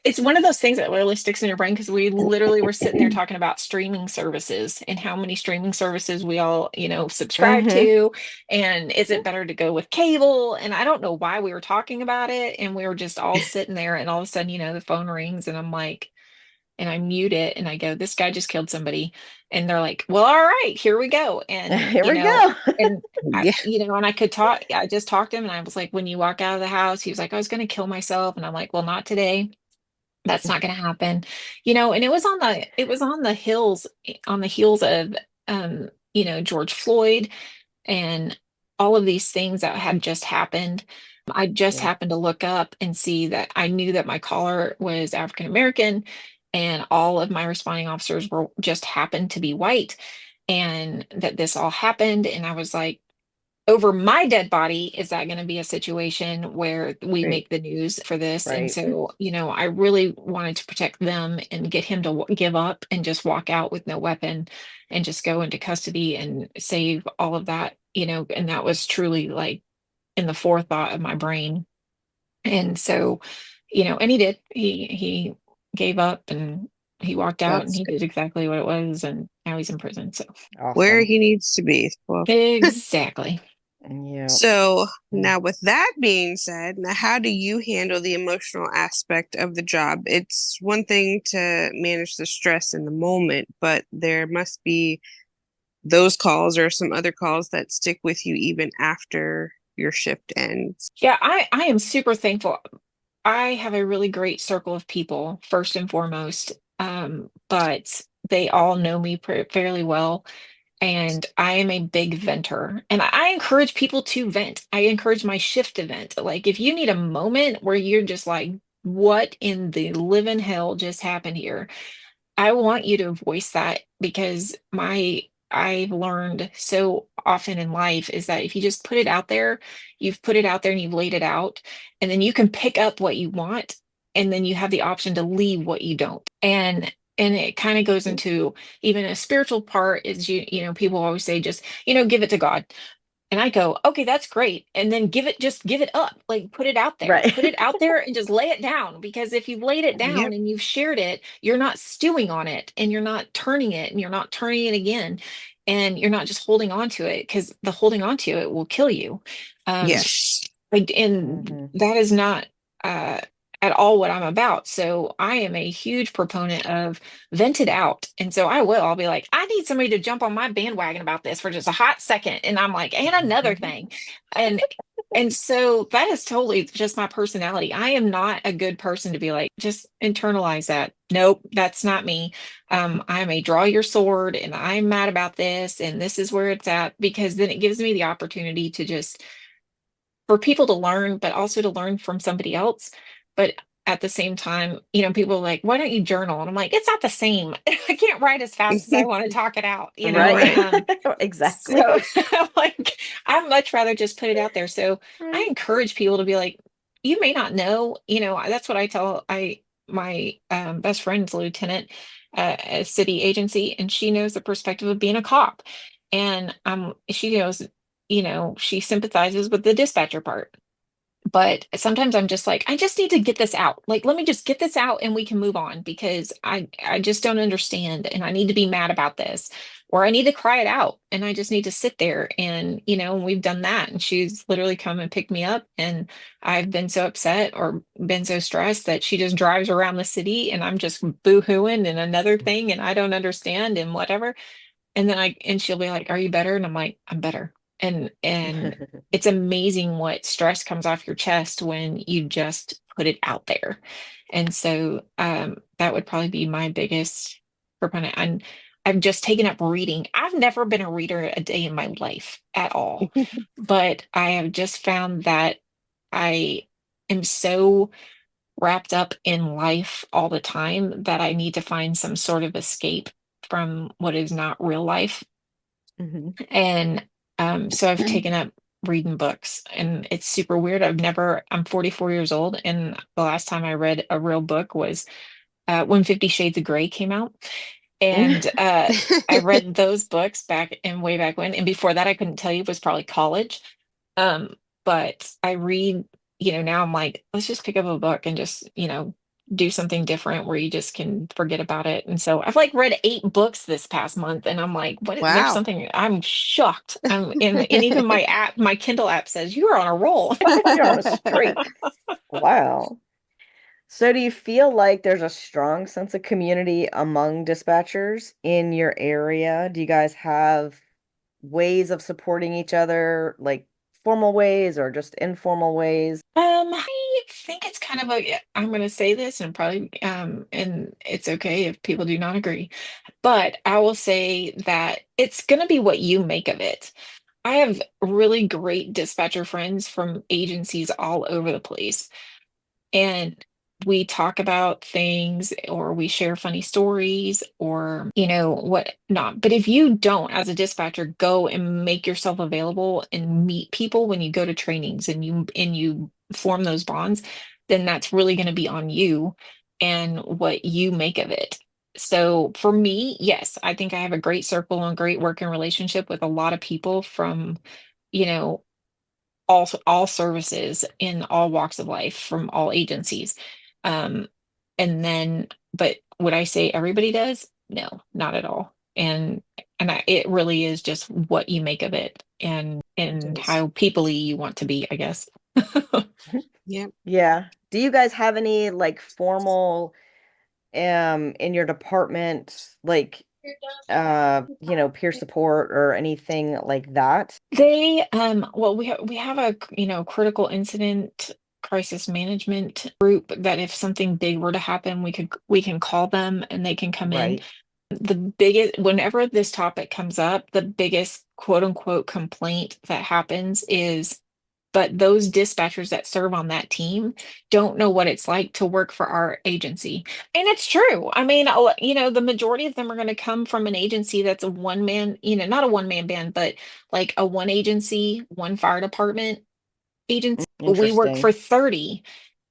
It's one of those things that really sticks in your brain because we literally were sitting there talking about streaming services and how many streaming services we all, subscribe hmm to. And is it better to go with cable? And I don't know why we were talking about it. And we were just all sitting there, and all of a sudden, the phone rings, and I'm like, and I mute it and I go, this guy just killed somebody. And they're like, well, all right, here we go. And, Here we go. and Yeah. and I could talk, I just talked to him and I was like, when you walk out of the house, he was like, I was going to kill myself. And I'm like, well, not today. That's not going to happen. And it was on the hills, on the heels of, George Floyd and all of these things that had just happened. I just Yeah. happened to look up and see that I knew that my caller was African American and all of my responding officers were just happened to be white and that this all happened. And I was like, over my dead body, is that going to be a situation where we Right. make the news for this? And Right. so, I really wanted to protect them and get him to give up and just walk out with no weapon and just go into custody and save all of that, and that was truly like in the forethought of my brain. And so, and he did. He gave up and he walked out and That's he good. did exactly what it was, and now he's in prison. So Where Awesome. he needs to be. Well, exactly. Yeah. so Mm. now with that being said, now how do you handle the emotional aspect of the job? It's one thing to manage the stress in the moment, but there must be those calls or some other calls that stick with you even after your shift ends. Yeah, I am super thankful. I have a really great circle of people, first and foremost, but they all know me fairly well. And I am a big venter. And I encourage people to vent. I encourage my shift to vent. Like, if you need a moment where you're just like, what in the living hell just happened here? I want you to voice that because I've learned so often in life is that if you just put it out there, you've put it out there and you've laid it out, and then you can pick up what you want, and then you have the option to leave what you don't. And it kind of goes into even a spiritual part is people always say just, give it to God. And I go, okay, that's great. And then just give it up. Like put it out there. Right. Put it out there and just lay it down. Because if you've laid it down Yep. and you've shared it, you're not stewing on it and you're not turning it and you're not turning it again. And you're not just holding on to it because the holding on to it will kill you. Um, Yes. and hmm that is not uh, at all what I'm about. So I am a huge proponent of vent it out. And so I'll be like, I need somebody to jump on my bandwagon about this for just a hot second. And I'm like, and another thing. And so that is totally just my personality. I am not a good person to be like, just internalize that. Nope, that's not me. I'm a draw your sword and I'm mad about this and this is where it's at because then it gives me the opportunity to just for people to learn, but also to learn from somebody else. But at the same time, people are like, why don't you journal? And I'm like, it's not the same. I can't write as fast as I want to talk it out, Right. Right. Exactly. so like I'd much rather just put it out there. So I Right. encourage people to be like, you may not know, that's what I tell my best friend's lieutenant at a city agency, and she knows the perspective of being a cop. And she knows, she sympathizes with the dispatcher part. But sometimes I'm just like, I just need to get this out. Like, let me just get this out and we can move on because I just don't understand and I need to be mad about this or I need to cry it out and I just need to sit there and we've done that and she's literally come and picked me up and I've been so upset or been so stressed that she just drives around the city and I'm just boo-hooing and another thing and I don't understand and whatever. And she'll be like, are you better? And I'm like, I'm better. And it's amazing what stress comes off your chest when you just put it out there. And so that would probably be my biggest proponent. And I've just taken up reading. I've never been a reader a day in my life at all, but I have just found that I am so wrapped up in life all the time that I need to find some sort of escape from what is not real life. Mhm. And so I've taken up reading books, and it's super weird. I'm 44 years old, and the last time I read a real book was when 50 Shades of Grey came out. And I read those books back in way back when. And before that, I couldn't tell you, it was probably college. Um, but I read, now I'm like, let's just pick up a book and just, do something different where you just can forget about it. And so I've like read 8 books this past month, and I'm like, there's Wow. something I'm shocked. And even my Kindle app says you're on a roll. You're on a streak. Wow. So do you feel like there's a strong sense of community among dispatchers in your area? Do you guys have ways of supporting each other, like formal ways or just informal ways? I think it's kind of I'm going to say this and probably, and it's okay if people do not agree, but I will say that it's going to be what you make of it. I have really great dispatcher friends from agencies all over the place, and we talk about things or we share funny stories or what not. But if you don't, as a dispatcher, go and make yourself available and meet people when you go to trainings and you form those bonds, then that's really going to be on you and what you make of it. So for me, yes, I think I have a great circle and great working relationship with a lot of people from you know all services in all walks of life from all agencies. Um, and then, but would I say everybody does? No, not at all. It really is just what you make of it and Yes. how people-y you want to be, I guess. Yeah. Yeah. Do you guys have any like formal in your department like peer support or anything like that? Well, we have a, critical incident crisis management group that if something big were to happen, we can call them and they can come in. Right. The biggest, whenever this topic comes up, the biggest quote unquote complaint that happens is, but those dispatchers that serve on that team don't know what it's like to work for our agency. And it's true. I mean, the majority of them are going to come from an agency that's a one man, not a one man band, but like a one agency, one fire department agency. We work Interesting. for 30.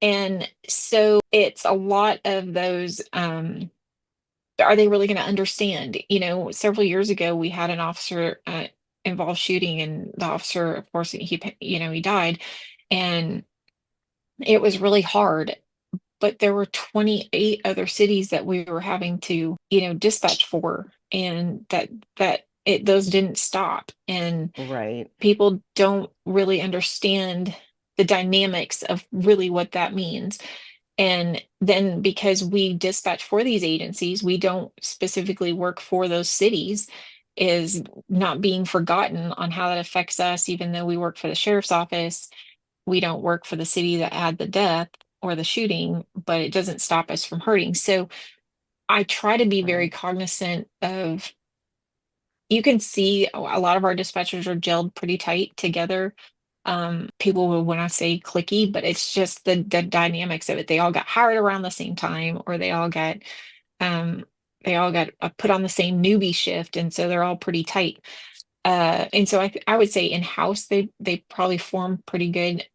And so it's a lot of those. Are they really going to understand? Several years ago, we had an officer involved shooting, and the officer, of course, he died, and it was really hard. But there were 28 other cities that we were having to, dispatch for, and those didn't stop, and Right. people don't really understand the dynamics of really what that means. And then because we dispatch for these agencies, we don't specifically work for those cities, is not being forgotten on how that affects us, even though we work for the sheriff's office. We don't work for the city that had the death or the shooting, but it doesn't stop us from hurting. So I try to be very Right. cognizant of, you can see a lot of our dispatchers are gelled pretty tight together. People will when I say clicky, but it's just the dynamics of it. They all got hired around the same time, or um they all got put on the same newbie shift, and so they're all pretty tight. And so I would say in house they probably form pretty good.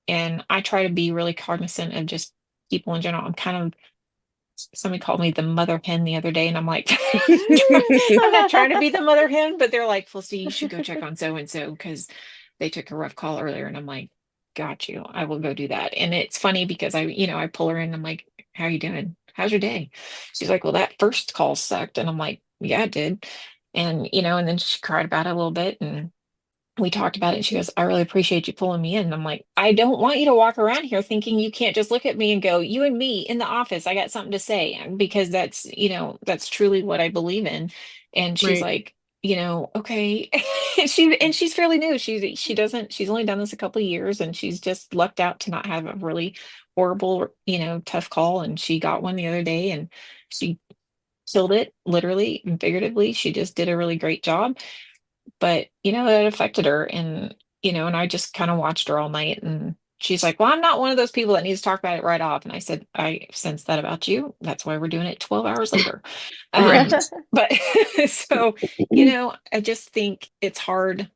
And I try to be really cognizant of just people in general. I'm kind of Somebody called me the mother hen the other day, and I'm like, I'm not trying to be the mother hen, but they're like, Felicity, you should go check on so and so because they took a rough call earlier. And I'm like, got you. I will go do that. And it's funny because I pull her in. I'm like, how you doing? How's your day? She's like, well, that first call sucked. And I'm like, yeah, it did. And then she cried about it a little bit, and we talked about it, and she goes, I really appreciate you pulling me in. And I'm like, I don't want you to walk around here thinking you can't just look at me and go, you and me in the office, I got something to say. And because that's truly what I believe in. And she's Right. like, okay. She's fairly new. She's only done this a couple of years, and she's just lucked out to not have a really horrible, tough call. And she got one the other day, and she killed it, literally and figuratively. She just did a really great job. But it affected her, and I just kind of watched her all night. And she's like, well, I'm not one of those people that needs to talk about it right off. And I said, I sense that about you. That's why we're doing it 12 hours later. Right. But so I just think it's hard.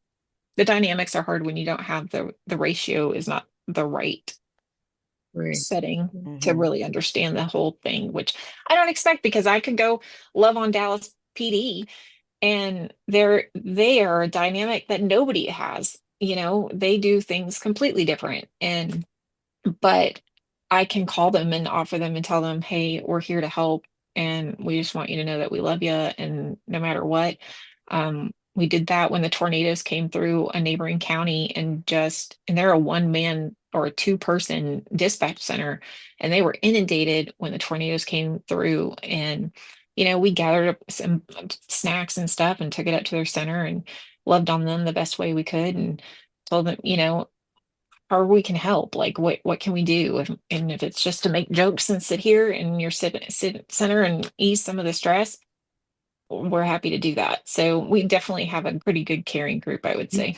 The dynamics are hard when you don't have the ratio is not the right Right. setting to Mhm. really understand the whole thing, which I don't expect, because I could go love on Dallas PD, and they are a dynamic that nobody has. They do things completely different. But I can call them and offer them and tell them, hey, we're here to help, and we just want you to know that we love you, and no matter what. We did that when the tornadoes came through a neighboring county, and they're a one man or a two-person dispatch center, and they were inundated when the tornadoes came through. And we gathered up some snacks and stuff and took it up to their center and loved on them the best way we could, and told them, or we can help. Like, what can we do? And if it's just to make jokes and sit here in your sit center and ease some of the stress, we're happy to do that. So we definitely have a pretty good caring group, I would say.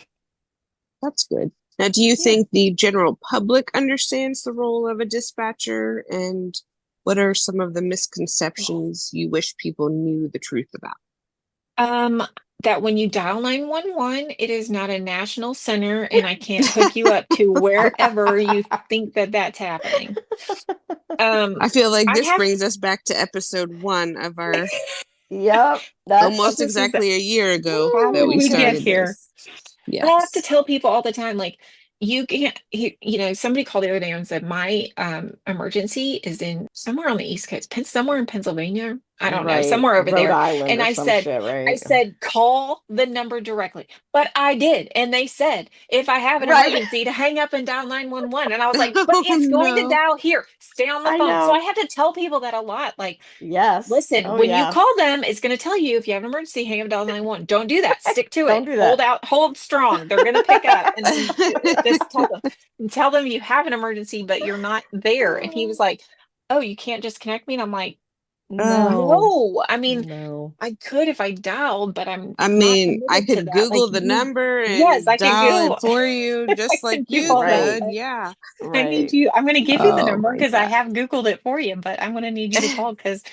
That's good. Now, do you Yeah. think the general public understands the role of a dispatcher? And what are some of the misconceptions you wish people knew the truth about? Um, that when you dial 911, it is not a national center, and I can't hook you up to wherever you think that that's happening. Um, I feel like I this have brings us back to episode 1 of our Yep, that's almost this is exactly a year ago how that did we woo. we get started here? this. I have to Yes. tell people all the time, like, you can't, somebody called the other day and said, my emergency is in somewhere on the East Coast, somewhere in Pennsylvania. I don't know, Right, somewhere over Rhode there. Island And or I some said, shit, I right? said, call the number directly. But I did. And they said, if I have an Right. emergency, to hang up and dial 911. And I was like, but Oh it's going to no. dial here. Stay on the I phone. So I know. had to tell people that a lot. Like, Yes. listen, Oh when you yeah. call them, it's going to tell you if you have an emergency, hang up dial 911. Don't do that. Stick to Don't it. do Hold that. out, hold strong. They're going to pick up. And then just tell them you have an emergency, but you're not there. And he was like, oh, you can't just connect me. And I'm like, Oh no. I mean, no. I could if I dialed, but I'm I not mean, I committed to could that. Like, Google the number yes, and I can dial it Google, for you I just like can do you all that, Right. could. but Yeah. I need Right. you. I'm going to give you the Oh number my because I God. have Googled it for you, but I'm going to need you to call, because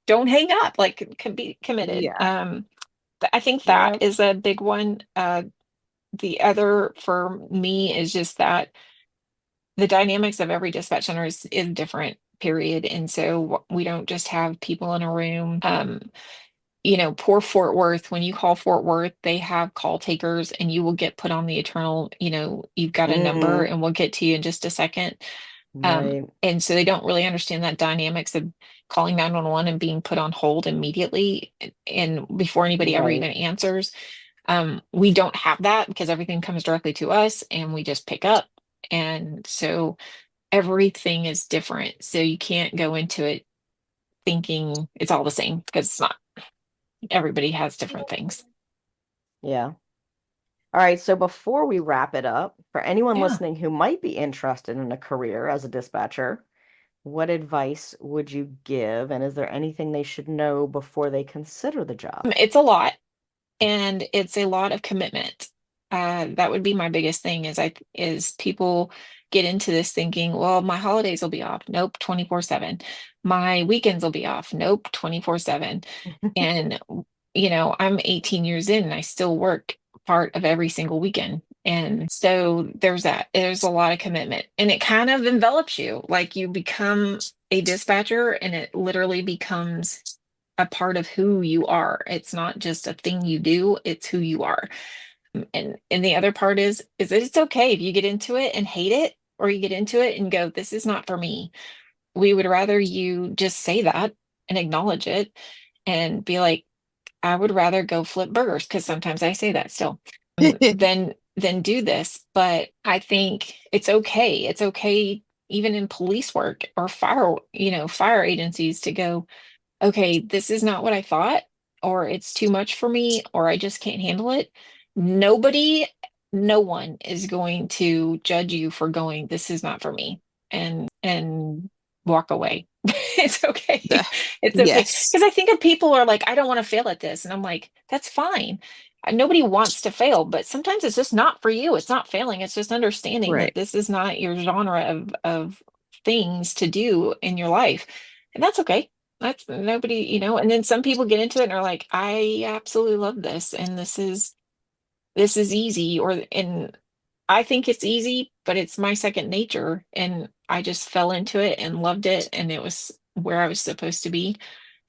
don't hang up. Like, can be committed. Yeah. I think that Yep. is a big one. The other for me is just that the dynamics of every dispatch center is different, period. And so we don't just have people in a room. Poor Fort Worth, when you call Fort Worth, they have call takers, and you will get put on the eternal, you've got a number, Mm-hmm. and we'll get to you in just a second. Right. And so they don't really understand that dynamics of calling 911 and being put on hold immediately, and before anybody ever Right. even answers. We don't have that, because everything comes directly to us and we just pick up. And so everything is different. So you can't go into it thinking it's all the same, because it's not. Everybody has different things. Yeah. All right, so before we wrap it up, for anyone Yeah. listening who might be interested in a career as a dispatcher, what advice would you give? And is there anything they should know before they consider the job? It's a lot, and it's a lot of commitment. That would be my biggest thing, is people get into this thinking, well, my holidays will be off. Nope, 24/7. My weekends will be off. Nope, 24/7. And I'm 18 years in, and I still work part of every single weekend. And so there's that. There's a lot of commitment, and it kind of envelops you. Like, you become a dispatcher, and it literally becomes a part of who you are. It's not just a thing you do, it's who you are. And the other part is that it's okay if you get into it and hate it, or you get into it and go, this is not for me. We would rather you just say that and acknowledge it, and be like, I would rather go flip burgers, because sometimes I say that still, than do this. But I think it's okay. It's okay, even in police work or fire agencies, to go, okay, this is not what I thought. or it's too much for me, or I just can't handle it, nobody, no one is going to judge you for going, this is not for me, and walk away. It's okay. The- It's okay. yes. Because I think of people who are like, I don't want to fail at this. And I'm like, that's fine. Nobody wants to fail, but sometimes it's just not for you. It's not failing. It's just understanding that Right. this is not your genre of things to do in your life. And that's okay. That's nobody, and then some people get into it and are like, I absolutely love this. And this is easy, and I think it's easy, but it's my second nature. And I just fell into it and loved it. And it was where I was supposed to be.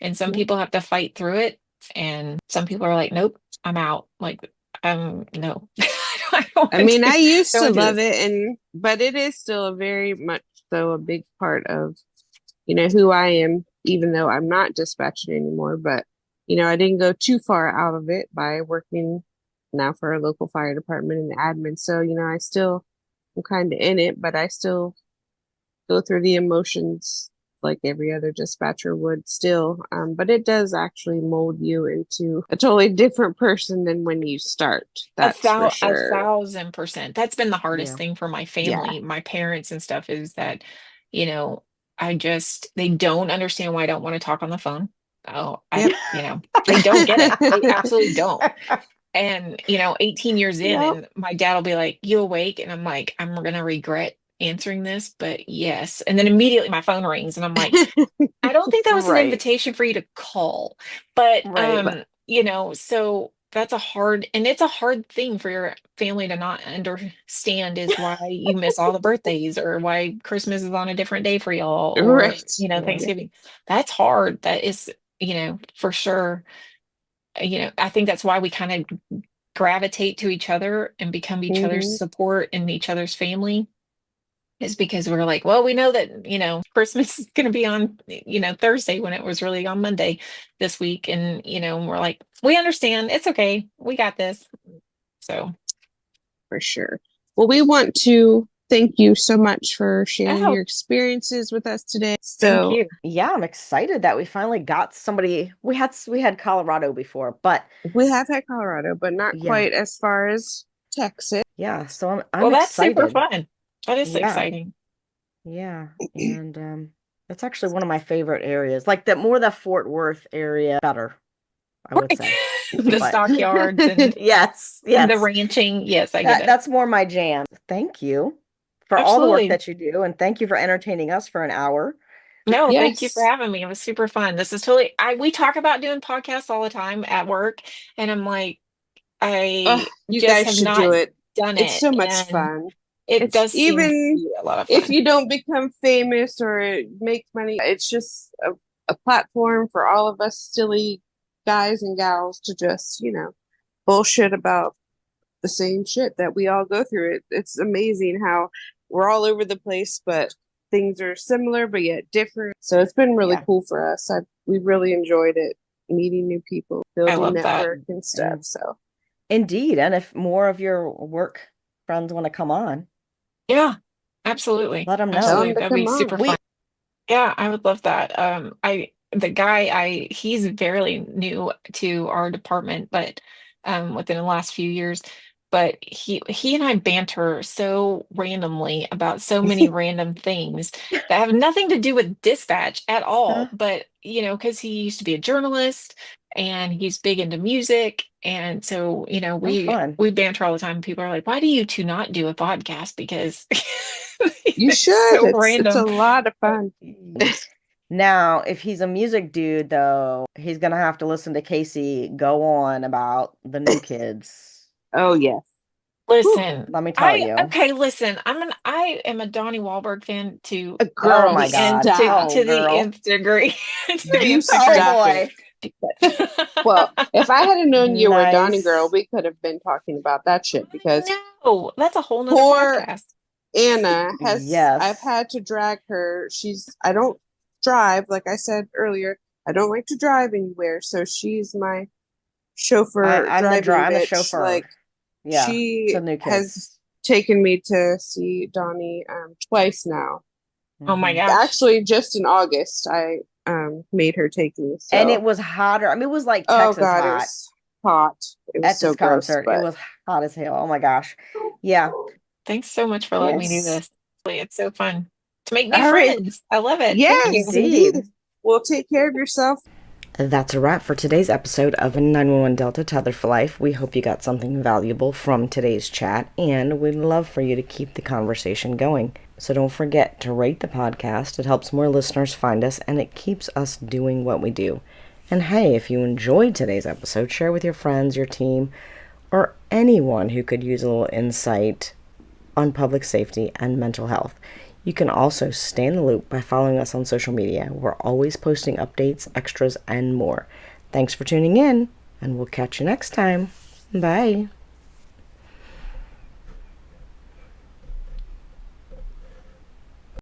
And some Yeah. people have to fight through it. And some people are like, nope, I'm out. Like, no, I don't I want mean, to I used don't to want to do love this. it, but it is still a very much so a big part of, who I am, even though I'm not dispatching anymore. But, I didn't go too far out of it by working now for a local fire department and admin. So, I still am kind of in it, but I still go through the emotions like every other dispatcher would still. But it does actually mold you into a totally different person than when you start. That's for A sure. 1,000%. That's been the hardest Yeah. thing for my Yeah. family, my parents and stuff, is that, you know, they don't understand why I don't want to talk on the phone. Oh, Yep. they don't get it. They absolutely don't. And, 18 years in, Yep. and my dad will be like, "You awake?" And I'm like, "I'm gonna regret answering this, but yes." And then immediately my phone rings, and I'm like, I don't think that was an Right. invitation for you to call. But Right. so that's it's a hard thing for your family to not understand, is why you miss all the birthdays, or why Christmas is on a different day for y'all, or Right. Yeah. Yeah. Thanksgiving. That's hard. That is, for sure. I think that's why we kind of gravitate to each other and become each other's Hmm. support and each other's family, is because we're like, well, we know that, Christmas is going to be on, Thursday, when it was really on Monday this week. And, we're like, we understand. It's okay. We got this. So, For sure. Well, we want to thank you so much for sharing oh, your experiences with us today. thank So you. Yeah, I'm excited that we finally got somebody. We had Colorado before, but we have had Colorado, but not yeah, quite as far as Texas. yeah. So I'm Well, that's super excited. fun. That is Yeah, exciting. yeah, and that's actually one of my favorite areas. Like the Fort Worth area better, I would Right. say. The But stockyards yes, and the yes, ranching. Yes, I get it. that's more my jam. Thank you for all the work Absolutely. that you do, and thank you for entertaining us for an hour. No, thank you for Yes. having me. It was super fun. This is totally, we talk about doing podcasts all the time at work, and I'm like, Oh, I you just guys have should not do it. done It's it. so much And fun. it It's does seem to even be a lot of if fun. you don't become famous or it makes money, it's just a platform for all of us silly guys and gals to just, bullshit about the same shit that we all go through. It's amazing how we're all over the place, but things are similar but yet different. So it's been really Yeah, cool for us. We've really enjoyed it, meeting new people, I building love that. network and stuff. and So indeed, and if more of your work friends want to come on, Yeah, absolutely. let them tell know. Absolutely. them to That'd be come on. super We fun. Yeah, I would love that. The guy, he's fairly new to our department, but within the last few years, but he and I banter so randomly about so many random things that have nothing to do with dispatch at all. Huh? But because he used to be a journalist, and he's big into music, and so Oh, we fun. we banter all the time. People are like, "Why do you two not do a podcast?" Because You it's should. so It's a random. lot of fun. Now, if he's a music dude, though, he's gonna have to listen to Casey go on about the new kids. Oh yes. Whew. Listen, Let me tell you. listen, I am a Donnie Wahlberg fan to A Oh girl, my the end, God. to Oh, stop. to the girl. nth degree. To the You nth Oh degree. stop it. boy. Well, if I had known you were a Donnie girl, Nice. we could have been talking about that shit because No, that's a whole nother poor podcast. Anna I've Yes. had to drag her. I don't drive, like I said earlier. I don't like to drive anywhere, so she's my chauffeur driving I'm the bitch. chauffeur. Like Yeah. To she new has kids. taken me to see Donnie twice now. Oh my Hmm. gosh. Actually, just in August, I made her take me. And So. it was hotter. I mean, it was like Oh Texas God, it hot was hot. It was at so this gross, concert. It but was hot as hell. Oh my gosh. Yeah. Thanks so much for letting me do yes. this. It's so fun to make new All right. friends. I love it. Thank you. Yes, indeed. Indeed. Well, take care of yourself. That's a wrap for today's episode of 911 Delta Tether for Life. We hope you got something valuable from today's chat, and we'd love for you to keep the conversation going. So don't forget to rate the podcast. It helps more listeners find us, and it keeps us doing what we do. And hey, if you enjoyed today's episode, share with your friends, your team, or anyone who could use a little insight on public safety and mental health. You can also stay in the loop by following us on social media. We're always posting updates, extras, and more. Thanks for tuning in, and we'll catch you next time. Bye.